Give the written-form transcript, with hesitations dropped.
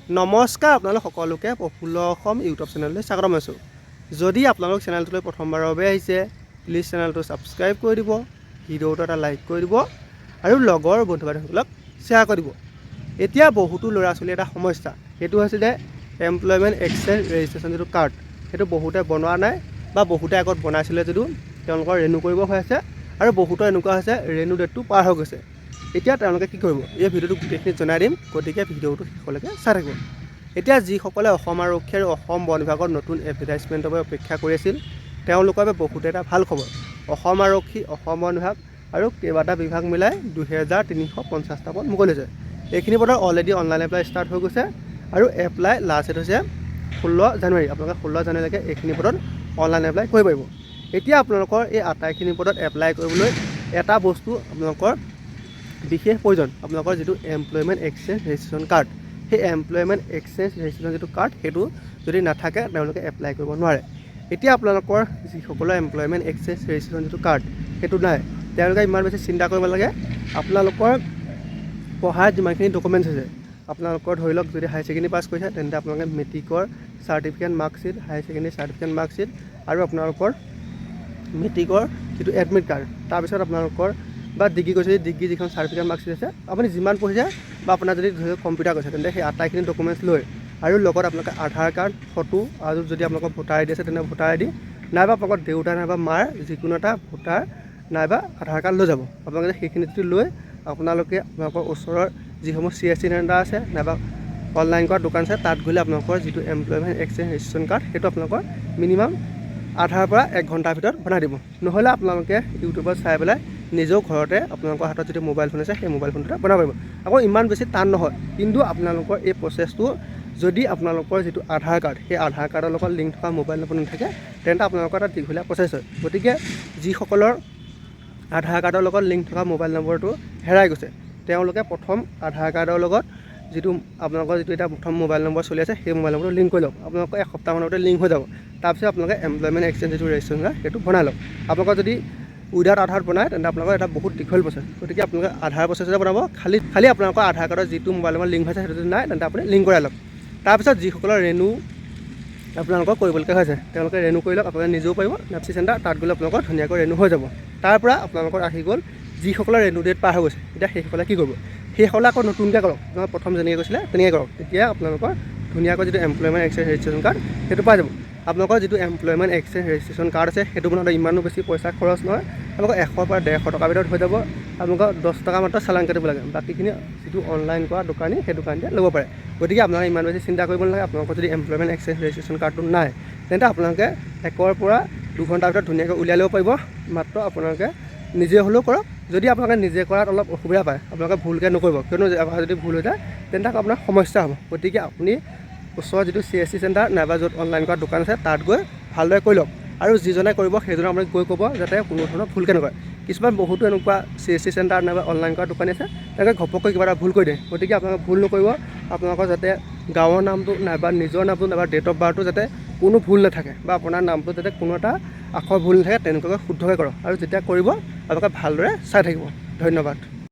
নমস্কাৰ আপোনালোক সকলোকে প্ৰফুল্ল অসম ইউটিউব চেনেললৈ স্বাগতম জনাইছোঁ। যদি আপোনালোক চেনেলটোলৈ প্ৰথমবাৰৰ বাবে আহিছে প্লিজ চেনেলটো ছাবস্ক্ৰাইব কৰি দিব, ভিডিঅ'টো এটা লাইক কৰি দিব আৰু লগৰ বন্ধু বান্ধৱীসকলক শ্বেয়াৰ কৰি দিব। এতিয়া বহুতো ল'ৰা ছোৱালীৰ এটা সমস্যা, সেইটো হৈছে যে এমপ্লয়মেণ্ট এক্সচেঞ্জ ৰেজিষ্ট্ৰেশ্যন যিটো কাৰ্ড সেইটো বহুতে বনোৱা নাই বা বহুতে আগত বনাইছিলে যদিও তেওঁলোকৰ ৰেনু কৰিব হৈ আছে আৰু বহুতৰ এনেকুৱা হৈছে ৰেনু ডেটটো পাৰ হৈ গৈছে। এতিয়া তেওঁলোকে কি কৰিব, এই ভিডিঅ'টো গোটেইখিনি জনাই দিম, গতিকে ভিডিঅ'টো শেষলৈকে চাই থাকিব। এতিয়া যিসকলে অসম আৰক্ষী আৰু অসম বন বিভাগৰ নতুন এডভাৰটাইজমেণ্টৰ বাবে অপেক্ষা কৰি আছিল তেওঁলোকৰ বাবে বহুতে এটা ভাল খবৰ। অসম আৰক্ষী, অসম বন বিভাগ আৰু কেইবাটা বিভাগ মিলাই 2350টা পদ মুকলি হৈছে। এইখিনি পদৰ অলৰেডি অনলাইন এপ্লাই ষ্টাৰ্ট হৈ গৈছে আৰু এপ্লাই লাষ্ট ডেট হৈছে 16 জানুৱাৰী। আপোনালোকে 16 জানুৱাৰীলৈকে এইখিনি পদত অনলাইন এপ্লাই কৰিব পাৰিব। এতিয়া আপোনালোকৰ এই আটাইখিনি পদত এপ্লাই কৰিবলৈ এটা বস্তু আপোনালোকৰ বিশেষ প্ৰয়োজন, আপোনালোকৰ যিটো এমপ্লয়মেণ্ট এক্সচেঞ্জ ৰেজিষ্ট্ৰেশ্যন কাৰ্ড। সেই এমপ্লয়মেণ্ট এক্সচেঞ্জ ৰেজিষ্ট্ৰেশ্যন যিটো কাৰ্ড সেইটো যদি নাথাকে তেওঁলোকে এপ্লাই কৰিব নোৱাৰে। এতিয়া আপোনালোকৰ যিসকলৰ এমপ্লয়মেণ্ট এক্সচেঞ্জ ৰেজিষ্ট্ৰেশ্যন যিটো কাৰ্ড সেইটো নাই, তেওঁলোকে ইমান বেছি চিন্তা কৰিব লাগে। আপোনালোকৰ পঢ়াৰ যিমানখিনি ডকুমেণ্টছ আছে, আপোনালোকৰ ধৰি লওক যদি হায়াৰ ছেকেণ্ডেৰী পাছ কৰিছে তেন্তে আপোনালোকে মেট্ৰিকৰ certificate marksheet, higher secondary certificate marksheet আৰু আপোনালোকৰ মেট্ৰিকৰ যিটো এডমিট কাৰ্ড, তাৰপিছত আপোনালোকৰ বা ডিগ্ৰী কৰিছে যদি ডিগ্ৰী যিখন চাৰ্টিফিকেট মাৰ্কশ্বিট আছে, আপুনি যিমান পঢ়িছে বা আপোনাৰ যদি ধৰি লওক কম্পিউটাৰ কৰিছে তেন্তে সেই আটাইখিনি ডকুমেণ্টছ লৈ আৰু লগত আপোনালোকে আধাৰ কাৰ্ড, ফটো আৰু যদি আপোনালোকৰ ভোটাৰ আই ডি আছে তেনে ভোটাৰ আই ডি নাইবা আপোনালোকৰ দেউতা নাইবা মাৰ যিকোনো এটা ভোটাৰ নাইবা আধাৰ কাৰ্ড লৈ যাব। আপোনালোকে সেইখিনি যদি লৈ আপোনালোকে আপোনালোকৰ ওচৰৰ যিসমূহ CSC চেণ্টাৰ আছে নাইবা অনলাইন কৰা দোকান আছে তাত গ'লে আপোনালোকৰ যিটো এমপ্লয়মেণ্ট এক্সচেঞ্জ ৰেজিষ্ট্ৰেশ্যন কাৰ্ড সেইটো আপোনালোকৰ মিনিমাম আধাৰ পৰা 1 ঘণ্টাৰ ভিতৰত বনাই দিব। নহ'লে আপোনালোকে ইউটিউবত চাই পেলাই নিজেও ঘৰতে আপোনালোকৰ হাতত যদি মোবাইল ফোন আছে সেই মোবাইল ফোনটোতে বনাব পাৰিব। আকৌ ইমান বেছি টান নহয়, কিন্তু আপোনালোকৰ এই প্ৰচেছটো যদি আপোনালোকৰ যিটো আধাৰ কাৰ্ড সেই আধাৰ কাৰ্ডৰ লগত লিংক থকা মোবাইল নম্বৰ নাথাকে তেন্তে আপোনালোকৰ এটা দীঘলীয়া প্ৰচেছ হয়। গতিকে যিসকলৰ আধাৰ কাৰ্ডৰ লগত লিংক থকা মোবাইল নম্বৰটো হেৰাই গৈছে তেওঁলোকে প্ৰথম আধাৰ কাৰ্ডৰ লগত যিটো আপোনালোকৰ যিটো এতিয়া প্ৰথম মোবাইল নম্বৰ চলি আছে সেই মোবাইল নম্বৰটো লিংক কৰি লওক। আপোনালোকৰ এসপ্তাহমানতে লিংক হৈ যাব। তাৰপিছত আপোনালোকে এমপ্লয়মেণ্ট এক্সচেঞ্জ যিটো ৰেজিষ্ট্ৰেশ্যন কাৰ্ড সেইটো বনাই লওক। আপোনালোকৰ যদি উইদাউট আধাৰ বনায় তেন্তে আপোনালোকৰ এটা বহুত দীঘল প্ৰচেছ। গতিকে আপোনালোকে আধাৰ প্ৰচেছতে বনাব। খালি আপোনালোকৰ আধাৰ কাৰ্ডৰ যিটো মোবাইল নম্বৰ লিংক হৈছে সেইটো যদি নাই তেন্তে আপুনি লিংক কৰাই লওক। তাৰপিছত যিসকলৰ ৰেনু আপোনালোকৰ কৰিবলগীয়া হৈছে তেওঁলোকে ৰেনু কৰি লওক। আপোনালোকে নিজেও পাৰিব নেপচি চেণ্টাৰ, তাত গ'লে আপোনালোকৰ ধুনীয়াকৈ ৰেনু হৈ যাব। তাৰ পৰা আপোনালোকৰ আহি গ'ল যিসকলৰ ৰেনু ডেট পাৰ হৈ গৈছে। এতিয়া সেইসকলে কি কৰিব, সেইসকলে আকৌ নতুনকৈ কৰক। আপোনালোকে প্ৰথম যেনেকৈ কৈছিলে তেনেকৈ কৰক, তেতিয়া আপোনালোকৰ ধুনীয়াকৈ যিটো এমপ্লয়মেণ্ট এক্সচেঞ্জ ৰেজিষ্ট্ৰেশ্যন কাৰ্ড সেইটো পাই যাব। আপোনালোকৰ যিটো এমপ্লয়মেণ্ট এক্সচেঞ্জ ৰেজিষ্ট্ৰেশ্যন কাৰ্ড আছে সেইটো বনাওঁতে ইমানো বেছি পইচা খৰচ নহয়। আপোনালোকৰ 100 পৰা 150 টকাৰ ভিতৰত হৈ যাব। আপোনালোকৰ 10 টকা মাত্ৰ চালান কাটিব লাগে, বাকীখিনি যিটো অনলাইন কৰা দোকানী সেই দোকানীয়ে ল'ব পাৰে। গতিকে আপোনালোকে ইমান বেছি চিন্তা কৰিব নালাগে। আপোনালোকৰ যদি এমপ্লয়মেণ্ট এক্সচেঞ্জ ৰেজিষ্ট্ৰেশ্যন কাৰ্ডটো নাই তেন্তে আপোনালোকে 1 পৰা 2 ঘণ্টাৰ ভিতৰত ধুনীয়াকৈ উলিয়াই ল'ব পাৰিব। মাত্ৰ আপোনালোকে নিজে হ'লেও কৰক। যদি আপোনালোকে নিজে কৰাত অলপ অসুবিধা পায় আপোনালোকে ভুলকৈ নকৰিব, কিয়নো যদি ভুল হৈ যায় তেন্তে আপোনাৰ সমস্যা হ'ব। গতিকে আপুনি ওচৰৰ যিটো CSC চেণ্টাৰ নাইবা য'ত অনলাইন কৰা দোকান আছে তাত গৈ ভালদৰে কৰি লওক। আৰু যিজনে কৰিব সেইজনে আপুনি গৈ ক'ব যাতে কোনো ধৰণৰ ভুলকৈ নকৰে। কিছুমান বহুতো এনেকুৱা CSC চেণ্টাৰ নাইবা অনলাইন কৰা দোকানী আছে তেওঁলোকে ঘপককৈ কিবা এটা ভুল কৰি দিয়ে। গতিকে আপোনালোকে ভুল নকৰিব। আপোনালোকৰ যাতে গাঁৱৰ নামটো নাইবা নিজৰ নামটো নাইবা ডেট অফ বাৰ্থটো যাতে কোনো ভুল নাথাকে বা আপোনাৰ নামটো যাতে কোনো এটা আখৰ ভুল নাথাকে তেনেকুৱাকৈ শুদ্ধকৈ কৰক। আৰু যেতিয়া কৰিব আপোনালোকে ভালদৰে চাই থাকিব। ধন্যবাদ।